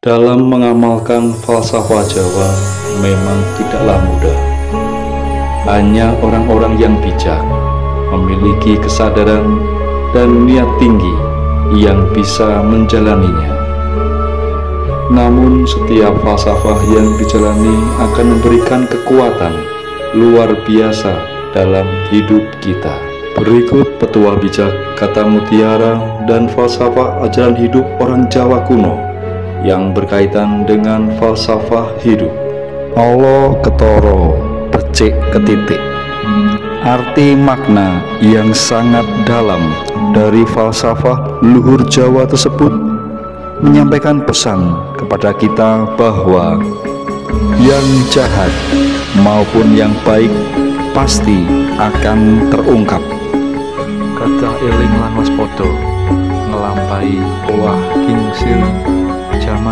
Dalam mengamalkan falsafah Jawa memang tidaklah mudah. Hanya orang-orang yang bijak, memiliki kesadaran dan niat tinggi yang bisa menjalaninya. Namun setiap falsafah yang dijalani akan memberikan kekuatan luar biasa dalam hidup kita. Berikut petua bijak, kata mutiara, dan falsafah ajaran hidup orang Jawa kuno yang berkaitan dengan falsafah hidup. Allah ketoro, becik ketitik. Arti makna yang sangat dalam dari falsafah luhur Jawa tersebut menyampaikan pesan kepada kita bahwa yang jahat maupun yang baik pasti akan terungkap. Kata eling lan waspada ngelampahi owah kingsir zaman